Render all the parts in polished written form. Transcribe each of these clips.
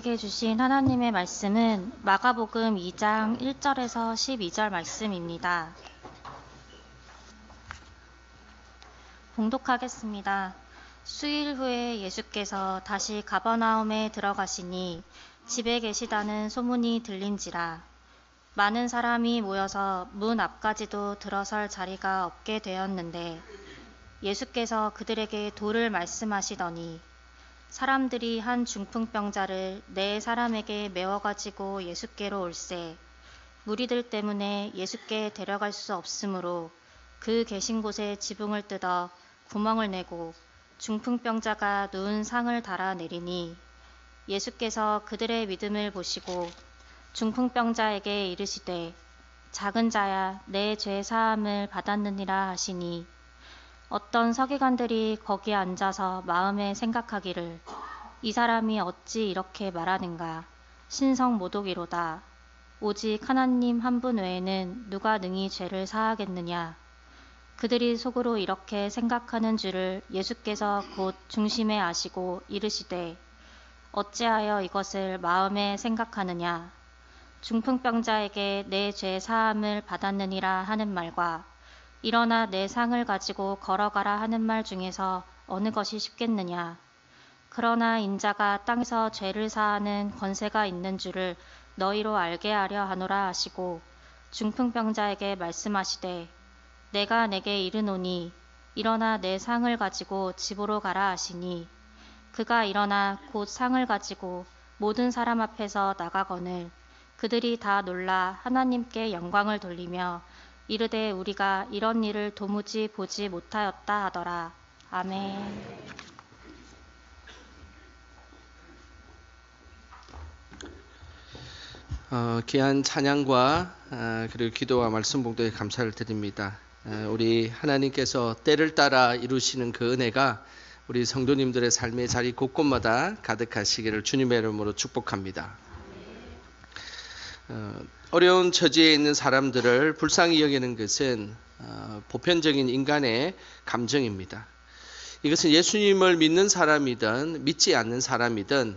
우리에게 주신 하나님의 말씀은 마가복음 2장 1절에서 12절 말씀입니다. 봉독하겠습니다. 수일 후에 예수께서 다시 가버나움에 들어가시니 집에 계시다는 소문이 들린지라. 많은 사람이 모여서 문 앞까지도 들어설 자리가 없게 되었는데 예수께서 그들에게 도를 말씀하시더니 사람들이 한 중풍병자를 네 사람에게 메워가지고 예수께로 올세 무리들 때문에 예수께 데려갈 수 없으므로 그 계신 곳에 지붕을 뜯어 구멍을 내고 중풍병자가 누운 상을 달아 내리니 예수께서 그들의 믿음을 보시고 중풍병자에게 이르시되 작은 자야 내 죄 사함을 받았느니라 하시니 어떤 서기관들이 거기 앉아서 마음에 생각하기를 이 사람이 어찌 이렇게 말하는가 신성 모독이로다. 오직 하나님 한 분 외에는 누가 능히 죄를 사하겠느냐. 그들이 속으로 이렇게 생각하는 줄을 예수께서 곧 중심에 아시고 이르시되 어찌하여 이것을 마음에 생각하느냐. 중풍병자에게 내 죄 사함을 받았느니라 하는 말과 일어나 내 상을 가지고 걸어가라 하는 말 중에서 어느 것이 쉽겠느냐. 그러나 인자가 땅에서 죄를 사하는 권세가 있는 줄을 너희로 알게 하려 하노라 하시고 중풍병자에게 말씀하시되 내가 내게 이르노니 일어나 내 상을 가지고 집으로 가라 하시니 그가 일어나 곧 상을 가지고 모든 사람 앞에서 나가거늘 그들이 다 놀라 하나님께 영광을 돌리며 이르되 우리가 이런 일을 도무지 보지 못하였다 하더라. 아멘. 귀한 찬양과 그리고 기도와 말씀 봉독에 감사를 드립니다. 우리 하나님께서 때를 따라 이루시는 그 은혜가 우리 성도님들의 삶의 자리 곳곳마다 가득하시기를 주님의 이름으로 축복합니다. 어려운 처지에 있는 사람들을 불쌍히 여기는 것은 보편적인 인간의 감정입니다. 이것은 예수님을 믿는 사람이든 믿지 않는 사람이든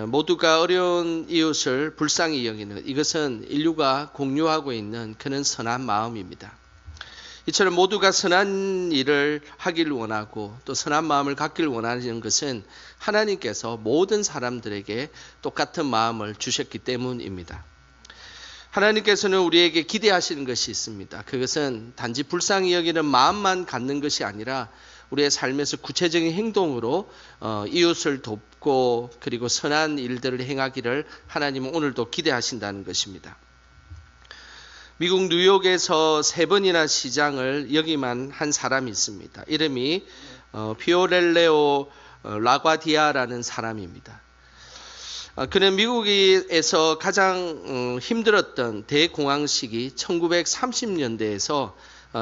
모두가 어려운 이웃을 불쌍히 여기는 이것은 인류가 공유하고 있는 그런 선한 마음입니다. 이처럼 모두가 선한 일을 하길 원하고 또 선한 마음을 갖길 원하는 것은 하나님께서 모든 사람들에게 똑같은 마음을 주셨기 때문입니다. 하나님께서는 우리에게 기대하시는 것이 있습니다. 그것은 단지 불쌍히 여기는 마음만 갖는 것이 아니라 우리의 삶에서 구체적인 행동으로 이웃을 돕고 그리고 선한 일들을 행하기를 하나님은 오늘도 기대하신다는 것입니다. 미국 뉴욕에서 3번이나 시장을 역임한 한 사람이 있습니다. 이름이 피오렐레오 라과디아라는 사람입니다. 그는 미국에서 가장 힘들었던 대공황 시기 1930년대에서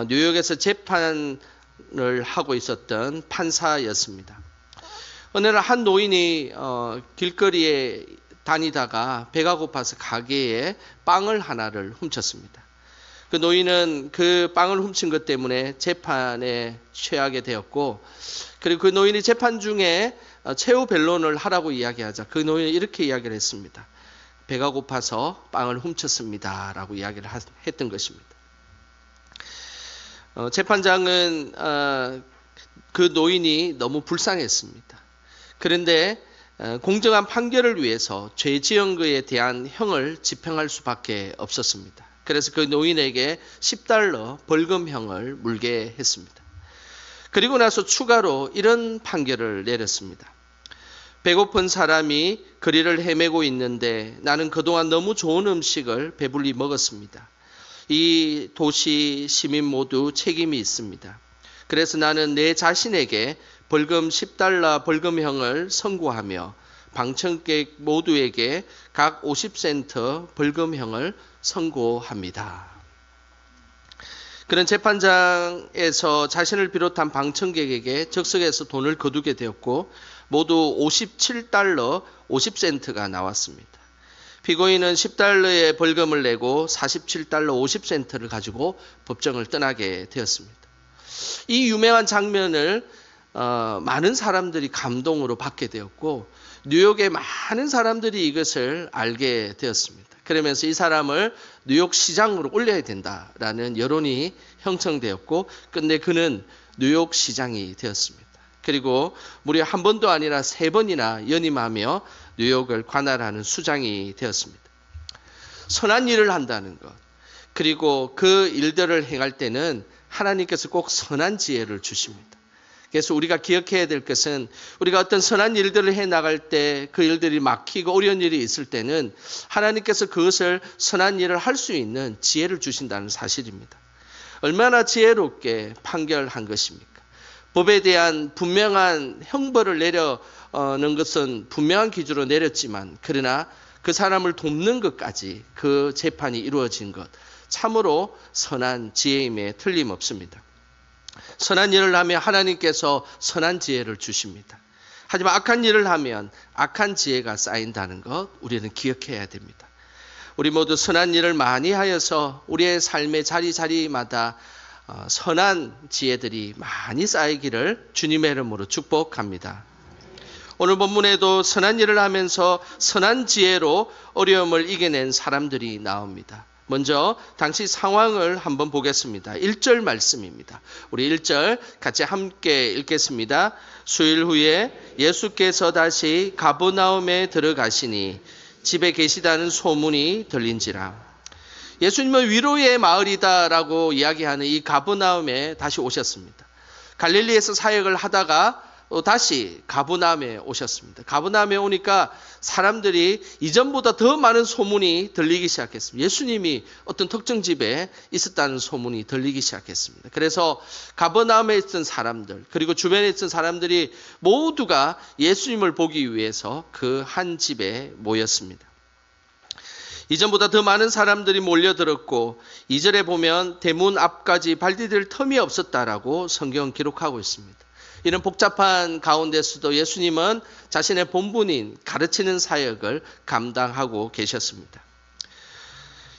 뉴욕에서 재판을 하고 있었던 판사였습니다. 어느 날 한 노인이 길거리에 다니다가 배가 고파서 가게에 빵을 하나를 훔쳤습니다. 그 노인은 그 빵을 훔친 것 때문에 재판에 취하게 되었고 그리고 그 노인이 재판 중에 최후 변론을 하라고 이야기하자 그 노인은 이렇게 이야기를 했습니다. 배가 고파서 빵을 훔쳤습니다 라고 이야기를 했던 것입니다. 재판장은 그 노인이 너무 불쌍했습니다. 그런데 공정한 판결을 위해서 죄 지은 것에 대한 형을 집행할 수밖에 없었습니다. 그래서 그 노인에게 $10 벌금형을 물게 했습니다. 그리고 나서 추가로 이런 판결을 내렸습니다. 배고픈 사람이 거리를 헤매고 있는데 나는 그동안 너무 좋은 음식을 배불리 먹었습니다. 이 도시 시민 모두 책임이 있습니다. 그래서 나는 내 자신에게 벌금 $10 벌금형을 선고하며 방청객 모두에게 각 50센트 벌금형을 선고합니다. 그는 재판장에서 자신을 비롯한 방청객에게 적석에서 돈을 거두게 되었고 모두 $57 50센트가 나왔습니다. 피고인은 $10의 벌금을 내고 $47 50센트를 가지고 법정을 떠나게 되었습니다. 이 유명한 장면을 많은 사람들이 감동으로 받게 되었고 뉴욕의 많은 사람들이 이것을 알게 되었습니다. 그러면서 이 사람을 뉴욕 시장으로 올려야 된다라는 여론이 형성되었고 끝내 그는 뉴욕 시장이 되었습니다. 그리고 무려 한 번도 아니라 3번이나 연임하며 뉴욕을 관할하는 수장이 되었습니다. 선한 일을 한다는 것, 그리고 그 일들을 행할 때는 하나님께서 꼭 선한 지혜를 주십니다. 그래서 우리가 기억해야 될 것은 우리가 어떤 선한 일들을 해나갈 때 그 일들이 막히고 어려운 일이 있을 때는 하나님께서 그것을 선한 일을 할 수 있는 지혜를 주신다는 사실입니다. 얼마나 지혜롭게 판결한 것입니까? 법에 대한 분명한 형벌을 내려는 것은 분명한 기준으로 내렸지만 그러나 그 사람을 돕는 것까지 그 재판이 이루어진 것 참으로 선한 지혜임에 틀림없습니다. 선한 일을 하면 하나님께서 선한 지혜를 주십니다. 하지만 악한 일을 하면 악한 지혜가 쌓인다는 것 우리는 기억해야 됩니다. 우리 모두 선한 일을 많이 하여서 우리의 삶의 자리자리마다 선한 지혜들이 많이 쌓이기를 주님의 이름으로 축복합니다. 오늘 본문에도 선한 일을 하면서 선한 지혜로 어려움을 이겨낸 사람들이 나옵니다. 먼저 당시 상황을 한번 보겠습니다. 1절 말씀입니다. 우리 1절 같이 함께 읽겠습니다. 수일 후에 예수께서 다시 가버나움에 들어가시니 집에 계시다는 소문이 들린지라. 예수님은 위로의 마을이다라고 이야기하는 이 가버나움에 다시 오셨습니다. 갈릴리에서 사역을 하다가 다시 가버나움에 오셨습니다. 가버나움에 오니까 사람들이 이전보다 더 많은 소문이 들리기 시작했습니다. 예수님이 어떤 특정 집에 있었다는 소문이 들리기 시작했습니다. 그래서 가버나움에 있던 사람들 그리고 주변에 있던 사람들이 모두가 예수님을 보기 위해서 그 한 집에 모였습니다. 이전보다 더 많은 사람들이 몰려들었고 2절에 보면 대문 앞까지 발디딜 틈이 없었다라고 성경은 기록하고 있습니다. 이런 복잡한 가운데서도 예수님은 자신의 본분인 가르치는 사역을 감당하고 계셨습니다.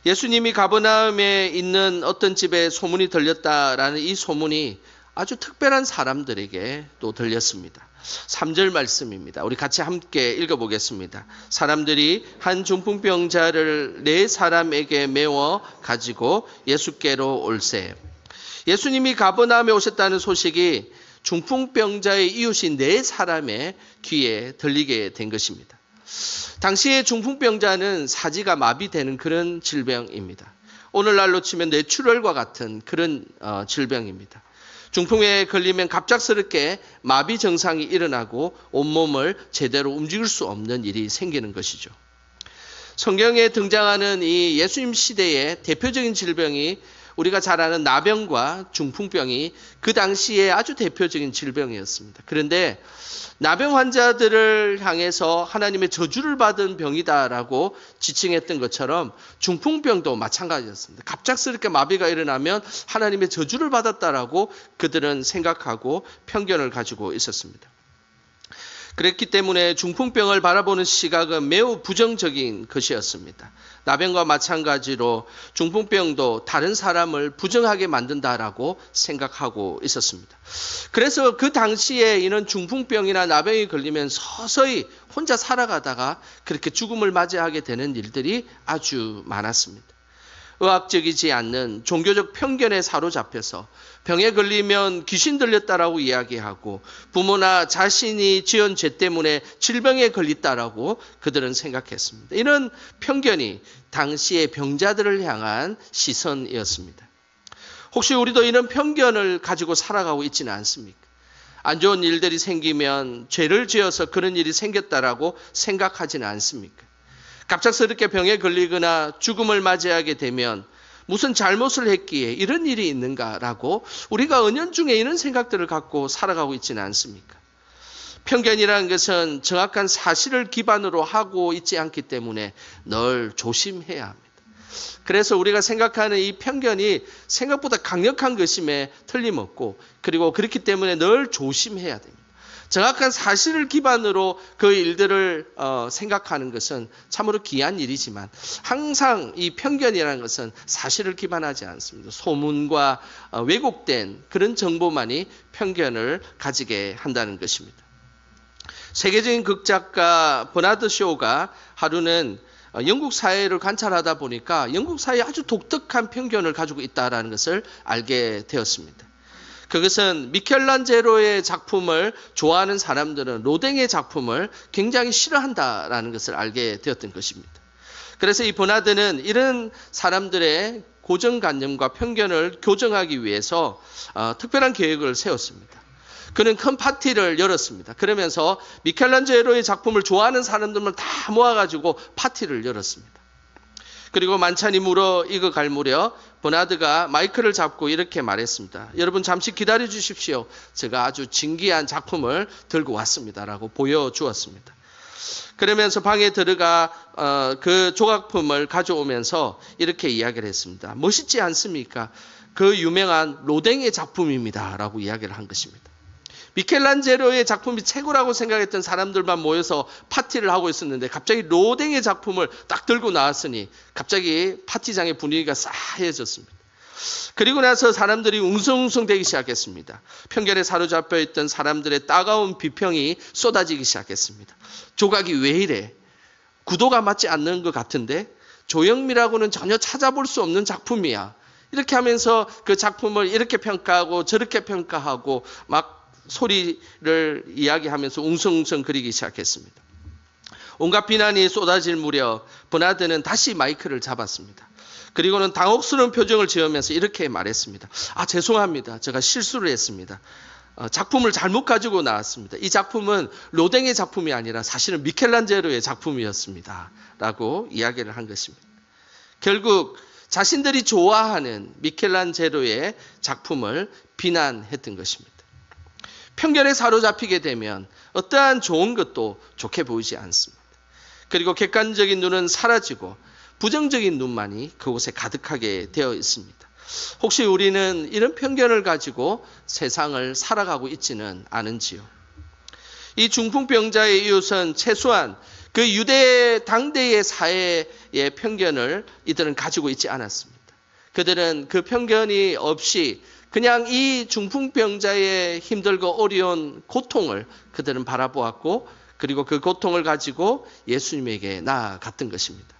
예수님이 가버나움에 있는 어떤 집에 소문이 들렸다라는 이 소문이 아주 특별한 사람들에게 또 들렸습니다. 3절 말씀입니다. 우리 같이 함께 읽어보겠습니다. 사람들이 한 중풍병자를 4사람에게 메워 가지고 예수께로 올세. 예수님이 가버나움에 오셨다는 소식이 중풍병자의 이웃인 4사람의 귀에 들리게 된 것입니다. 당시에 중풍병자는 사지가 마비되는 그런 질병입니다. 오늘날로 치면 뇌출혈과 같은 그런 질병입니다. 중풍에 걸리면 갑작스럽게 마비 증상이 일어나고 온몸을 제대로 움직일 수 없는 일이 생기는 것이죠. 성경에 등장하는 이 예수님 시대의 대표적인 질병이 우리가 잘 아는 나병과 중풍병이 그 당시에 아주 대표적인 질병이었습니다. 그런데 나병 환자들을 향해서 하나님의 저주를 받은 병이다라고 지칭했던 것처럼 중풍병도 마찬가지였습니다. 갑작스럽게 마비가 일어나면 하나님의 저주를 받았다라고 그들은 생각하고 편견을 가지고 있었습니다. 그랬기 때문에 중풍병을 바라보는 시각은 매우 부정적인 것이었습니다. 나병과 마찬가지로 중풍병도 다른 사람을 부정하게 만든다라고 생각하고 있었습니다. 그래서 그 당시에 이런 중풍병이나 나병이 걸리면 서서히 혼자 살아가다가 그렇게 죽음을 맞이하게 되는 일들이 아주 많았습니다. 의학적이지 않는 종교적 편견에 사로잡혀서 병에 걸리면 귀신 들렸다라고 이야기하고 부모나 자신이 지은 죄 때문에 질병에 걸렸다라고 그들은 생각했습니다. 이런 편견이 당시의 병자들을 향한 시선이었습니다. 혹시 우리도 이런 편견을 가지고 살아가고 있지는 않습니까? 안 좋은 일들이 생기면 죄를 지어서 그런 일이 생겼다라고 생각하지는 않습니까? 갑작스럽게 병에 걸리거나 죽음을 맞이하게 되면 무슨 잘못을 했기에 이런 일이 있는가라고 우리가 은연중에 이런 생각들을 갖고 살아가고 있지는 않습니까? 편견이라는 것은 정확한 사실을 기반으로 하고 있지 않기 때문에 늘 조심해야 합니다. 그래서 우리가 생각하는 이 편견이 생각보다 강력한 것임에 틀림없고 그리고 그렇기 때문에 늘 조심해야 됩니다. 정확한 사실을 기반으로 그 일들을 생각하는 것은 참으로 귀한 일이지만 항상 이 편견이라는 것은 사실을 기반하지 않습니다. 소문과 왜곡된 그런 정보만이 편견을 가지게 한다는 것입니다. 세계적인 극작가 버나드 쇼가 하루는 영국 사회를 관찰하다 보니까 영국 사회에 아주 독특한 편견을 가지고 있다는 것을 알게 되었습니다. 그것은 미켈란젤로의 작품을 좋아하는 사람들은 로댕의 작품을 굉장히 싫어한다라는 것을 알게 되었던 것입니다. 그래서 이 버나드는 이런 사람들의 고정관념과 편견을 교정하기 위해서 특별한 계획을 세웠습니다. 그는 큰 파티를 열었습니다. 그러면서 미켈란젤로의 작품을 좋아하는 사람들만 다 모아가지고 파티를 열었습니다. 그리고 만찬이 물어 익어갈 무렵 버나드가 마이크를 잡고 이렇게 말했습니다. 여러분 잠시 기다려 주십시오. 제가 아주 진귀한 작품을 들고 왔습니다라고 보여주었습니다. 그러면서 방에 들어가 그 조각품을 가져오면서 이렇게 이야기를 했습니다. 멋있지 않습니까? 그 유명한 로댕의 작품입니다 라고 이야기를 한 것입니다. 미켈란젤로의 작품이 최고라고 생각했던 사람들만 모여서 파티를 하고 있었는데 갑자기 로댕의 작품을 딱 들고 나왔으니 갑자기 파티장의 분위기가 싸해졌습니다. 그리고 나서 사람들이 웅성웅성 되기 시작했습니다. 편견에 사로잡혀 있던 사람들의 따가운 비평이 쏟아지기 시작했습니다. 조각이 왜 이래? 구도가 맞지 않는 것 같은데? 조영미라고는 전혀 찾아볼 수 없는 작품이야. 이렇게 하면서 그 작품을 이렇게 평가하고 저렇게 평가하고 막 소리를 이야기하면서 웅성웅성 그리기 시작했습니다. 온갖 비난이 쏟아질 무렵 버나드는 다시 마이크를 잡았습니다. 그리고는 당혹스러운 표정을 지으면서 이렇게 말했습니다. 죄송합니다. 제가 실수를 했습니다. 작품을 잘못 가지고 나왔습니다. 이 작품은 로댕의 작품이 아니라 사실은 미켈란젤로의 작품이었습니다. 라고 이야기를 한 것입니다. 결국 자신들이 좋아하는 미켈란젤로의 작품을 비난했던 것입니다. 편견에 사로잡히게 되면 어떠한 좋은 것도 좋게 보이지 않습니다. 그리고 객관적인 눈은 사라지고 부정적인 눈만이 그곳에 가득하게 되어 있습니다. 혹시 우리는 이런 편견을 가지고 세상을 살아가고 있지는 않은지요? 이 중풍병자의 이웃은 최소한 그 유대 당대의 사회의 편견을 이들은 가지고 있지 않았습니다. 그들은 그 편견이 없이 그냥 이 중풍병자의 힘들고 어려운 고통을 그들은 바라보았고 그리고 그 고통을 가지고 예수님에게 나아갔던 것입니다.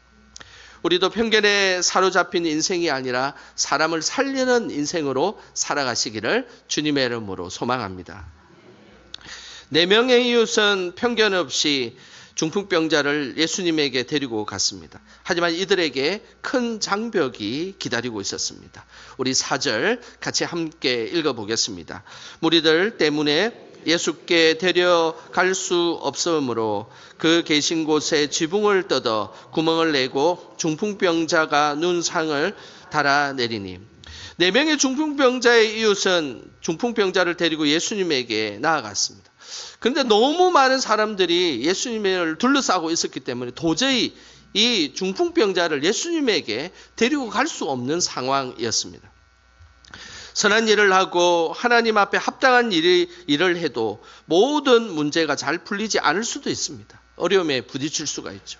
우리도 편견에 사로잡힌 인생이 아니라 사람을 살리는 인생으로 살아가시기를 주님의 이름으로 소망합니다. 4명의 이웃은 편견 없이 중풍병자를 예수님에게 데리고 갔습니다. 하지만 이들에게 큰 장벽이 기다리고 있었습니다. 우리 4절 같이 함께 읽어보겠습니다. 무리들 때문에 예수께 데려갈 수 없으므로 그 계신 곳에 지붕을 뜯어 구멍을 내고 중풍병자가 눈상을 달아내리니 4명의 중풍병자의 이웃은 중풍병자를 데리고 예수님에게 나아갔습니다. 그런데 너무 많은 사람들이 예수님을 둘러싸고 있었기 때문에 도저히 이 중풍병자를 예수님에게 데리고 갈 수 없는 상황이었습니다. 선한 일을 하고 하나님 앞에 합당한 일을 해도 모든 문제가 잘 풀리지 않을 수도 있습니다. 어려움에 부딪힐 수가 있죠.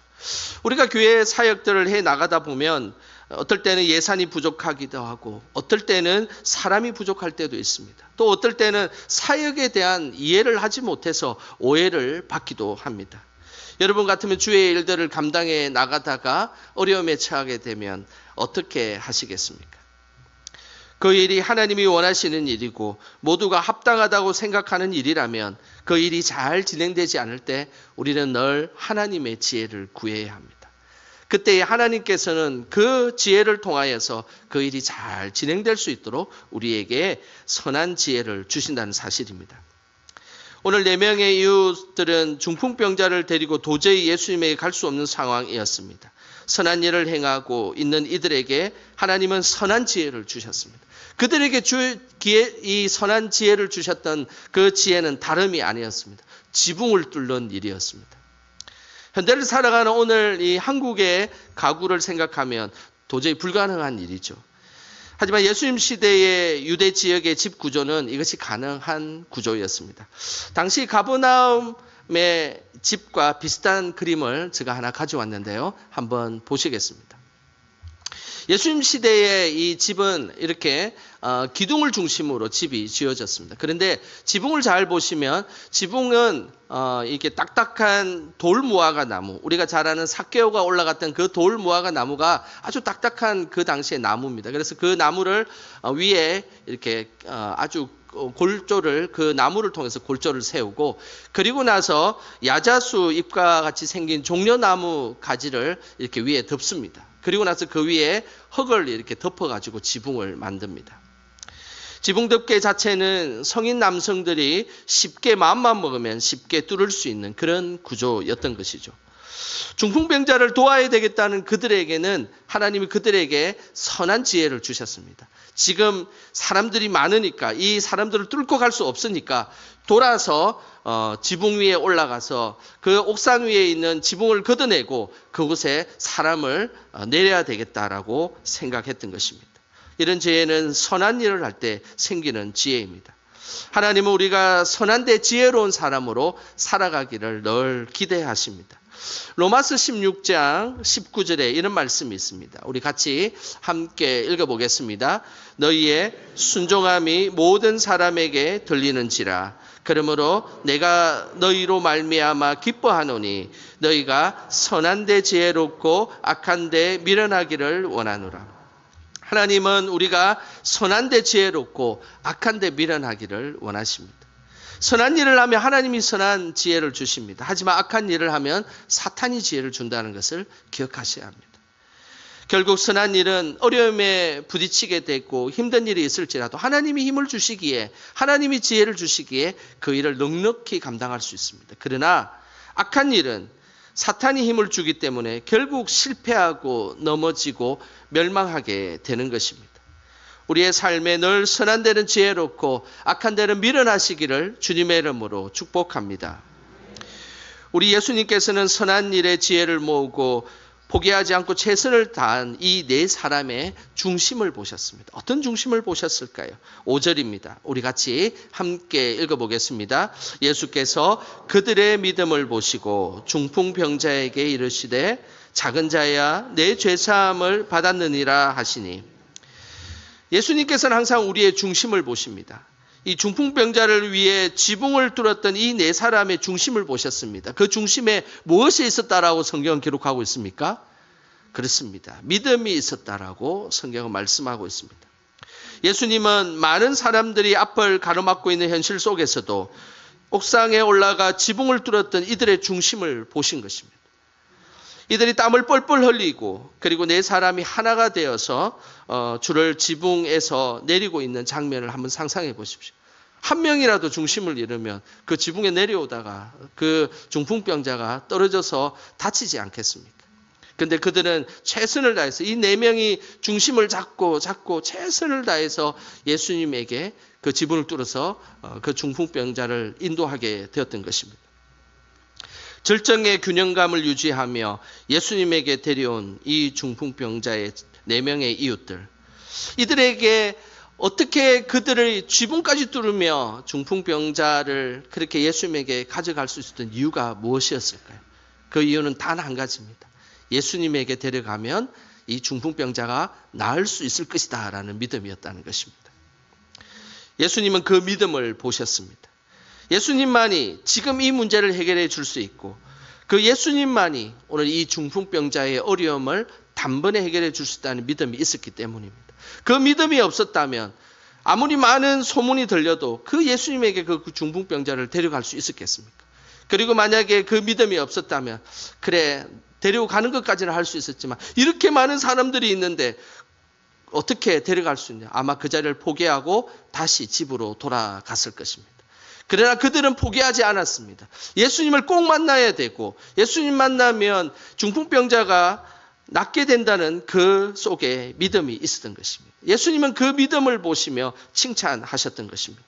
우리가 교회 사역들을 해 나가다 보면 어떨 때는 예산이 부족하기도 하고 어떨 때는 사람이 부족할 때도 있습니다. 또 어떨 때는 사역에 대한 이해를 하지 못해서 오해를 받기도 합니다. 여러분 같으면 주의 일들을 감당해 나가다가 어려움에 처하게 되면 어떻게 하시겠습니까? 그 일이 하나님이 원하시는 일이고 모두가 합당하다고 생각하는 일이라면 그 일이 잘 진행되지 않을 때 우리는 늘 하나님의 지혜를 구해야 합니다. 그때 하나님께서는 그 지혜를 통하여서 그 일이 잘 진행될 수 있도록 우리에게 선한 지혜를 주신다는 사실입니다. 오늘 4명의 이웃들은 중풍병자를 데리고 도저히 예수님에게 갈 수 없는 상황이었습니다. 선한 일을 행하고 있는 이들에게 하나님은 선한 지혜를 주셨습니다. 그들에게 이 선한 지혜를 주셨던 그 지혜는 다름이 아니었습니다. 지붕을 뚫는 일이었습니다. 현대를 살아가는 오늘 이 한국의 가구를 생각하면 도저히 불가능한 일이죠. 하지만 예수님 시대의 유대 지역의 집 구조는 이것이 가능한 구조였습니다. 당시 가버나움의 집과 비슷한 그림을 제가 하나 가져왔는데요. 한번 보시겠습니다. 예수님 시대에 이 집은 이렇게 기둥을 중심으로 집이 지어졌습니다. 그런데 지붕을 잘 보시면 지붕은 이렇게 딱딱한 돌무화과 나무, 우리가 잘 아는 삭개오가 올라갔던 그 돌무화과 나무가 아주 딱딱한 그 당시의 나무입니다. 그래서 그 나무를 위에 이렇게 아주 골조를, 그 나무를 통해서 골조를 세우고, 그리고 나서 야자수 잎과 같이 생긴 종려나무 가지를 이렇게 위에 덮습니다. 그리고 나서 그 위에 흙을 이렇게 덮어가지고 지붕을 만듭니다. 지붕 덮개 자체는 성인 남성들이 쉽게 마음만 먹으면 쉽게 뚫을 수 있는 그런 구조였던 것이죠. 중풍병자를 도와야 되겠다는 그들에게는 하나님이 그들에게 선한 지혜를 주셨습니다. 지금 사람들이 많으니까, 이 사람들을 뚫고 갈 수 없으니까 돌아서 지붕 위에 올라가서 그 옥산 위에 있는 지붕을 걷어내고 그곳에 사람을 내려야 되겠다라고 생각했던 것입니다. 이런 지혜는 선한 일을 할 때 생기는 지혜입니다. 하나님은 우리가 선한데 지혜로운 사람으로 살아가기를 늘 기대하십니다. 로마서 16장 19절에 이런 말씀이 있습니다. 우리 같이 함께 읽어보겠습니다. 너희의 순종함이 모든 사람에게 들리는지라. 그러므로 내가 너희로 말미암아 기뻐하노니 너희가 선한데 지혜롭고 악한데 미련하기를 원하노라. 하나님은 우리가 선한데 지혜롭고 악한데 미련하기를 원하십니다. 선한 일을 하면 하나님이 선한 지혜를 주십니다. 하지만 악한 일을 하면 사탄이 지혜를 준다는 것을 기억하셔야 합니다. 결국 선한 일은 어려움에 부딪히게 되고 힘든 일이 있을지라도 하나님이 힘을 주시기에, 하나님이 지혜를 주시기에 그 일을 넉넉히 감당할 수 있습니다. 그러나 악한 일은 사탄이 힘을 주기 때문에 결국 실패하고 넘어지고 멸망하게 되는 것입니다. 우리의 삶에 늘 선한 데는 지혜롭고 악한 데는 미련하시기를 주님의 이름으로 축복합니다. 우리 예수님께서는 선한 일에 지혜를 모으고 포기하지 않고 최선을 다한 이 네 사람의 중심을 보셨습니다. 어떤 중심을 보셨을까요? 5절입니다. 우리 같이 함께 읽어보겠습니다. 예수께서 그들의 믿음을 보시고 중풍병자에게 이르시되 작은 자야 내 죄사함을 받았느니라 하시니, 예수님께서는 항상 우리의 중심을 보십니다. 이 중풍병자를 위해 지붕을 뚫었던 이 네 사람의 중심을 보셨습니다. 그 중심에 무엇이 있었다라고 성경은 기록하고 있습니까? 그렇습니다. 믿음이 있었다라고 성경은 말씀하고 있습니다. 예수님은 많은 사람들이 앞을 가로막고 있는 현실 속에서도 옥상에 올라가 지붕을 뚫었던 이들의 중심을 보신 것입니다. 이들이 땀을 뻘뻘 흘리고 그리고 네 사람이 하나가 되어서 줄을 지붕에서 내리고 있는 장면을 한번 상상해 보십시오. 한 명이라도 중심을 잃으면 그 지붕에 내려오다가 그 중풍병자가 떨어져서 다치지 않겠습니까? 그런데 그들은 최선을 다해서 이 네 명이 중심을 잡고 최선을 다해서 예수님에게 그 지붕을 뚫어서 그 중풍병자를 인도하게 되었던 것입니다. 절정의 균형감을 유지하며 예수님에게 데려온 이 중풍병자의 4명의 이웃들, 이들에게 어떻게 그들의 지붕까지 뚫으며 중풍병자를 그렇게 예수님에게 가져갈 수 있었던 이유가 무엇이었을까요? 그 이유는 단 한 가지입니다. 예수님에게 데려가면 이 중풍병자가 나을 수 있을 것이다 라는 믿음이었다는 것입니다. 예수님은 그 믿음을 보셨습니다. 예수님만이 지금 이 문제를 해결해 줄 수 있고, 그 예수님만이 오늘 이 중풍병자의 어려움을 단번에 해결해 줄 수 있다는 믿음이 있었기 때문입니다. 그 믿음이 없었다면 아무리 많은 소문이 들려도 그 예수님에게 그 중풍병자를 데려갈 수 있었겠습니까? 그리고 만약에 그 믿음이 없었다면 그래 데려가는 것까지는 할 수 있었지만 이렇게 많은 사람들이 있는데 어떻게 데려갈 수 있냐? 아마 그 자리를 포기하고 다시 집으로 돌아갔을 것입니다. 그러나 그들은 포기하지 않았습니다. 예수님을 꼭 만나야 되고 예수님 만나면 중풍병자가 낫게 된다는 그 속에 믿음이 있었던 것입니다. 예수님은 그 믿음을 보시며 칭찬하셨던 것입니다.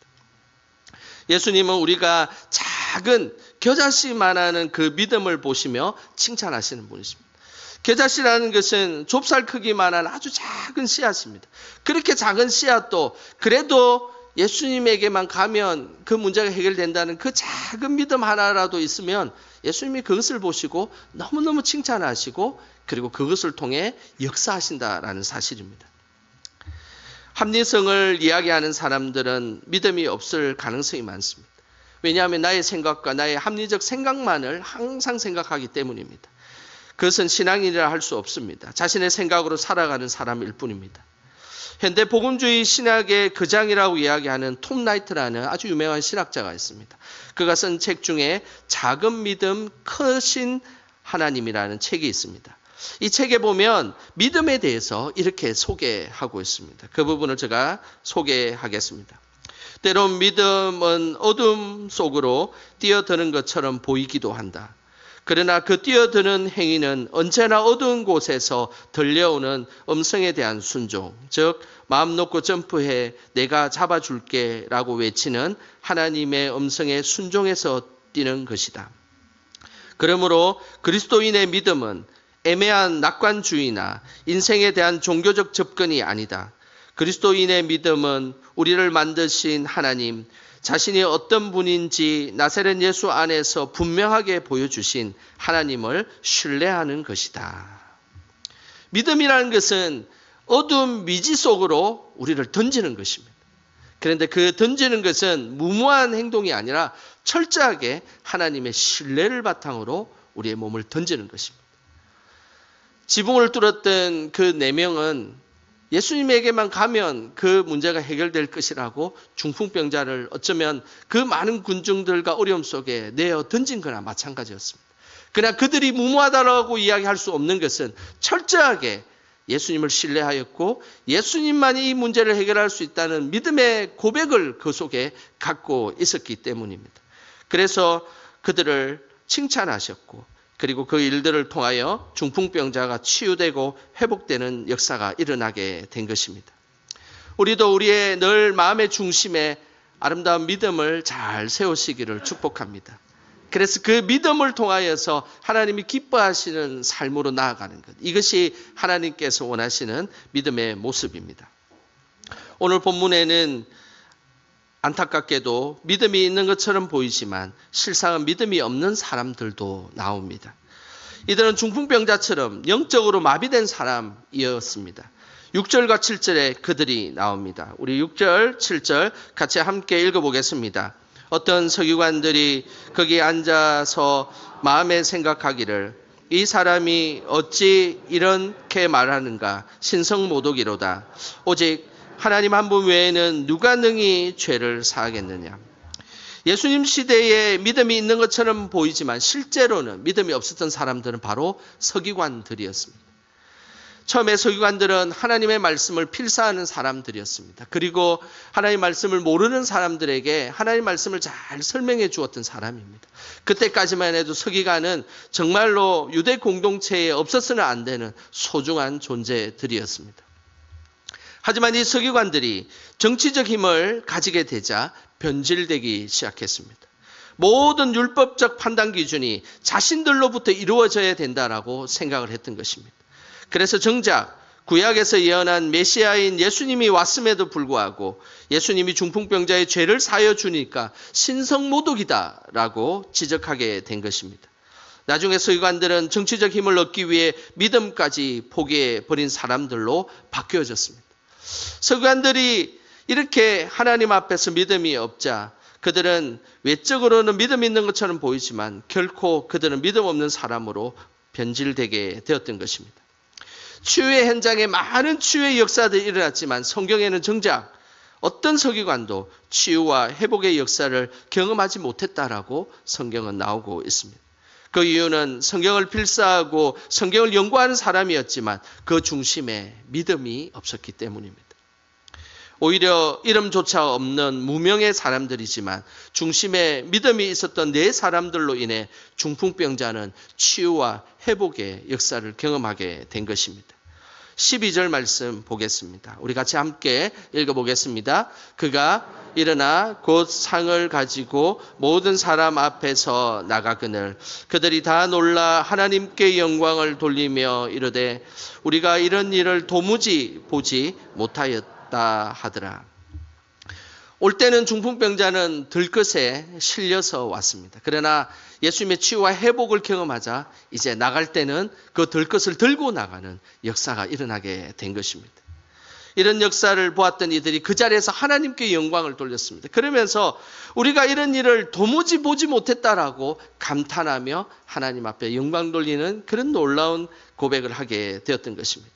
예수님은 우리가 작은 겨자씨만하는 그 믿음을 보시며 칭찬하시는 분이십니다. 겨자씨라는 것은 좁쌀 크기만한 아주 작은 씨앗입니다. 그렇게 작은 씨앗도 그래도 예수님에게만 가면 그 문제가 해결된다는 그 작은 믿음 하나라도 있으면 예수님이 그것을 보시고 너무너무 칭찬하시고 그리고 그것을 통해 역사하신다라는 사실입니다. 합리성을 이야기하는 사람들은 믿음이 없을 가능성이 많습니다. 왜냐하면 나의 생각과 나의 합리적 생각만을 항상 생각하기 때문입니다. 그것은 신앙인이라 할 수 없습니다. 자신의 생각으로 살아가는 사람일 뿐입니다. 현대 복음주의 신학의 거장이라고 이야기하는 톰 라이트라는 아주 유명한 신학자가 있습니다. 그가 쓴 책 중에 작은 믿음 크신 하나님이라는 책이 있습니다. 이 책에 보면 믿음에 대해서 이렇게 소개하고 있습니다. 그 부분을 제가 소개하겠습니다. 때론 믿음은 어둠 속으로 뛰어드는 것처럼 보이기도 한다. 그러나 그 뛰어드는 행위는 언제나 어두운 곳에서 들려오는 음성에 대한 순종, 즉 마음 놓고 점프해 내가 잡아줄게 라고 외치는 하나님의 음성에 순종해서 뛰는 것이다. 그러므로 그리스도인의 믿음은 애매한 낙관주의나 인생에 대한 종교적 접근이 아니다. 그리스도인의 믿음은 우리를 만드신 하나님, 자신이 어떤 분인지 나사렛 예수 안에서 분명하게 보여주신 하나님을 신뢰하는 것이다. 믿음이라는 것은 어두운 미지 속으로 우리를 던지는 것입니다. 그런데 그 던지는 것은 무모한 행동이 아니라 철저하게 하나님의 신뢰를 바탕으로 우리의 몸을 던지는 것입니다. 지붕을 뚫었던 그 4명은 예수님에게만 가면 그 문제가 해결될 것이라고 중풍병자를 어쩌면 그 많은 군중들과 어려움 속에 내어 던진 거나 마찬가지였습니다. 그러나 그들이 무모하다라고 이야기할 수 없는 것은 철저하게 예수님을 신뢰하였고 예수님만이 이 문제를 해결할 수 있다는 믿음의 고백을 그 속에 갖고 있었기 때문입니다. 그래서 그들을 칭찬하셨고 그리고 그 일들을 통하여 중풍병자가 치유되고 회복되는 역사가 일어나게 된 것입니다. 우리도 우리의 늘 마음의 중심에 아름다운 믿음을 잘 세우시기를 축복합니다. 그래서 그 믿음을 통하여서 하나님이 기뻐하시는 삶으로 나아가는 것. 이것이 하나님께서 원하시는 믿음의 모습입니다. 오늘 본문에는 안타깝게도 믿음이 있는 것처럼 보이지만 실상은 믿음이 없는 사람들도 나옵니다. 이들은 중풍병자처럼 영적으로 마비된 사람이었습니다. 6절과 7절에 그들이 나옵니다. 우리 6절, 7절 같이 함께 읽어보겠습니다. 어떤 서기관들이 거기 앉아서 마음에 생각하기를 이 사람이 어찌 이렇게 말하는가 신성모독이로다. 오직 하나님 한 분 외에는 누가 능히 죄를 사하겠느냐. 예수님 시대에 믿음이 있는 것처럼 보이지만 실제로는 믿음이 없었던 사람들은 바로 서기관들이었습니다. 처음에 서기관들은 하나님의 말씀을 필사하는 사람들이었습니다. 그리고 하나님의 말씀을 모르는 사람들에게 하나님의 말씀을 잘 설명해 주었던 사람입니다. 그때까지만 해도 서기관은 정말로 유대 공동체에 없어서는 안 되는 소중한 존재들이었습니다. 하지만 이 서기관들이 정치적 힘을 가지게 되자 변질되기 시작했습니다. 모든 율법적 판단 기준이 자신들로부터 이루어져야 된다라고 생각을 했던 것입니다. 그래서 정작 구약에서 예언한 메시아인 예수님이 왔음에도 불구하고 예수님이 중풍병자의 죄를 사여 주니까 신성모독이다라고 지적하게 된 것입니다. 나중에 서기관들은 정치적 힘을 얻기 위해 믿음까지 포기해버린 사람들로 바뀌어졌습니다. 서기관들이 이렇게 하나님 앞에서 믿음이 없자 그들은 외적으로는 믿음 있는 것처럼 보이지만 결코 그들은 믿음 없는 사람으로 변질되게 되었던 것입니다. 치유의 현장에 많은 치유의 역사들이 일어났지만 성경에는 정작 어떤 서기관도 치유와 회복의 역사를 경험하지 못했다라고 성경은 나오고 있습니다. 그 이유는 성경을 필사하고 성경을 연구하는 사람이었지만 그 중심에 믿음이 없었기 때문입니다. 오히려 이름조차 없는 무명의 사람들이지만 중심에 믿음이 있었던 4사람들로 인해 중풍병자는 치유와 회복의 역사를 경험하게 된 것입니다. 12절 말씀 보겠습니다. 우리 같이 함께 읽어보겠습니다. 그가 일어나 곧 상을 가지고 모든 사람 앞에서 나가거늘 그들이 다 놀라 하나님께 영광을 돌리며 이르되 우리가 이런 일을 도무지 보지 못하였다 하더라. 올 때는 중풍병자는 들것에 실려서 왔습니다. 그러나 예수님의 치유와 회복을 경험하자 이제 나갈 때는 그 들것을 들고 나가는 역사가 일어나게 된 것입니다. 이런 역사를 보았던 이들이 그 자리에서 하나님께 영광을 돌렸습니다. 그러면서 우리가 이런 일을 도무지 보지 못했다라고 감탄하며 하나님 앞에 영광 돌리는 그런 놀라운 고백을 하게 되었던 것입니다.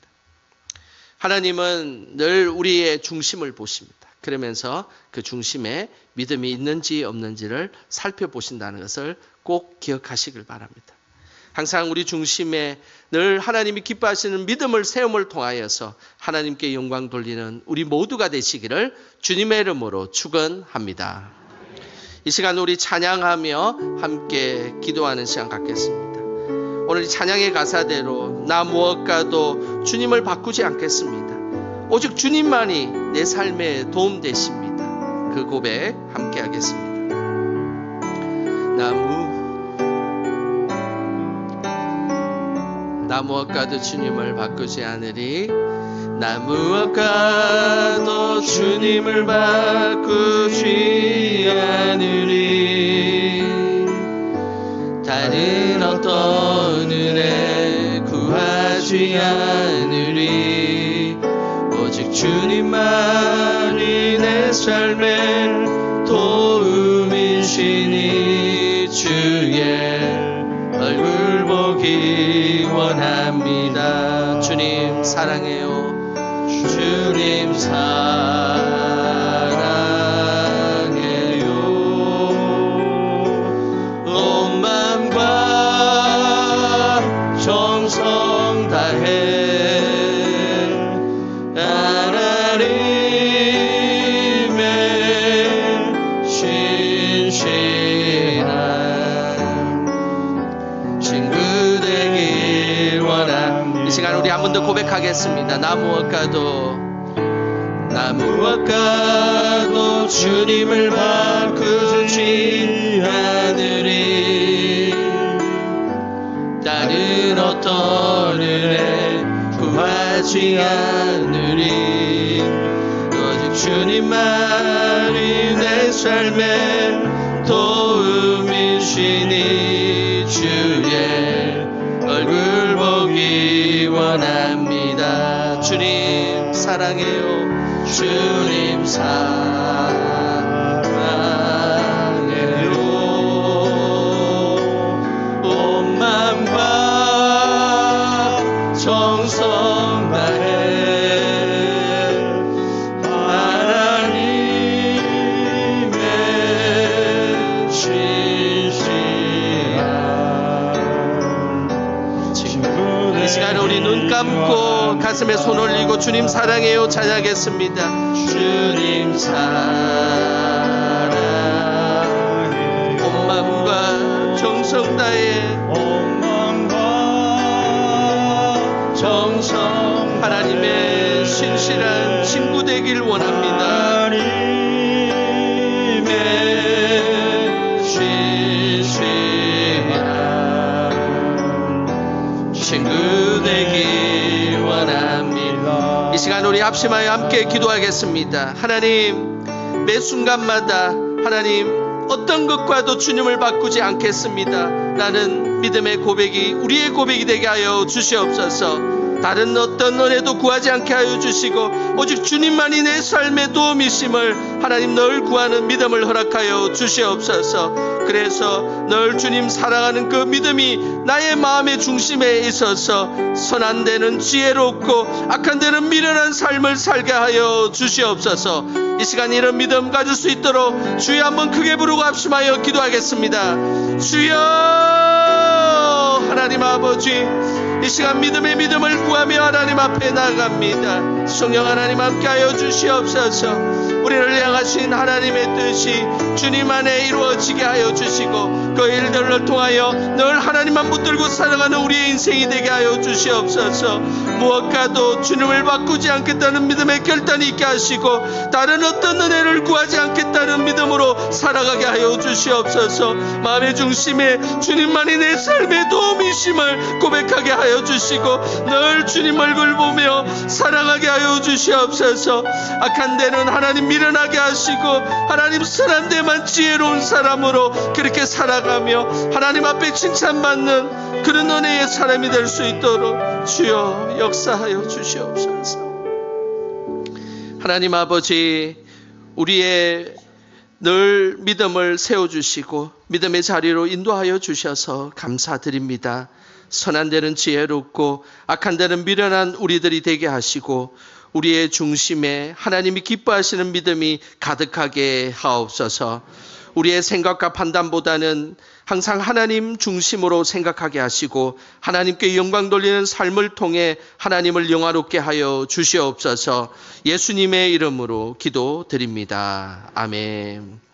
하나님은 늘 우리의 중심을 보십니다. 그러면서 그 중심에 믿음이 있는지 없는지를 살펴보신다는 것을 꼭 기억하시길 바랍니다. 항상 우리 중심에 늘 하나님이 기뻐하시는 믿음을 세움을 통하여서 하나님께 영광 돌리는 우리 모두가 되시기를 주님의 이름으로 축원합니다. 이 시간 우리 찬양하며 함께 기도하는 시간 갖겠습니다. 오늘 이 찬양의 가사대로 나 무엇과도 주님을 바꾸지 않겠습니다. 오직 주님만이 내 삶에 도움 되십니다. 그 고백 함께 하겠습니다. 나 무엇과도 주님을 바꾸지 않으리. 나 무엇과도 주님을 바꾸지 않으리. 다른 어떤 은혜 구하지 않으리. 오직 주님만이 내 삶의 도움이시니 주의 얼굴 보기 원합니다. 주님 사랑해요. 주님 사랑해요. 온 마음과 정성 다해 하나님의 신실한 친구 되길 원합니다. 이 시간 우리 한 번 더 고백하겠습니다. 나 무엇과도 주님을 바꾸지 않으리. 다른 어떤 은혜 구하지 않으리. 오직 주님만이 내 삶의 도움이시니 주의 얼굴 보기 원합니다. 주님 사랑해요. 주님 사랑해요. 온 마음과 정성 다해 하나님의 신실한 친구. 이 시간에 우리 눈 감고 가슴에 손 올리고 주님 사랑해요 찬양하겠습니다. 주님 사랑해요. 온 마음과 정성 다해 정성 하나님의 신실한 친구 되길 원합니다. 하나님의 신실한 친구 되길 원합니다. 이 시간 우리 합심하여 함께 기도하겠습니다. 하나님 매 순간마다 하나님 어떤 것과도 주님을 바꾸지 않겠습니다. 라는 믿음의 고백이 우리의 고백이 되게 하여 주시옵소서. 다른 어떤 은혜도 구하지 않게 하여 주시고 오직 주님만이 내 삶의 도움이심을 하나님 늘 구하는 믿음을 허락하여 주시옵소서. 그래서 늘 주님 사랑하는 그 믿음이 나의 마음의 중심에 있어서 선한 데는 지혜롭고 악한 데는 미련한 삶을 살게 하여 주시옵소서. 이 시간 이런 믿음 가질 수 있도록 주여 한번 크게 부르고 합심하여 기도하겠습니다. 주여 하나님 아버지 이 시간 믿음을 구하며 하나님 앞에 나아갑니다. 성령 하나님 함께하여 주시옵소서. 우리를 향하신 하나님의 뜻이 주님 안에 이루어지게 하여 주시고 그 일들을 통하여 늘 하나님만 붙들고 살아가는 우리의 인생이 되게 하여 주시옵소서. 무엇과도 주님을 바꾸지 않겠다는 믿음의 결단이 있게 하시고 다른 어떤 은혜를 구하지 않겠다는 믿음으로 살아가게 하여 주시옵소서. 마음의 중심에 주님만이 내 삶의 도움이심을 고백하게 하여 하여 주시고 늘 주님 얼굴 보며 사랑하게 하여 주시옵소서. 악한 데는 하나님 미련하게 하시고 하나님 선한 데만 지혜로운 사람으로 그렇게 살아가며 하나님 앞에 칭찬받는 그런 은혜의 사람이 될 수 있도록 주여 역사하여 주시옵소서. 하나님 아버지, 우리의 늘 믿음을 세워주시고 믿음의 자리로 인도하여 주셔서 감사드립니다. 선한 데는 지혜롭고 악한 데는 미련한 우리들이 되게 하시고 우리의 중심에 하나님이 기뻐하시는 믿음이 가득하게 하옵소서. 우리의 생각과 판단보다는 항상 하나님 중심으로 생각하게 하시고 하나님께 영광 돌리는 삶을 통해 하나님을 영화롭게 하여 주시옵소서. 예수님의 이름으로 기도드립니다. 아멘.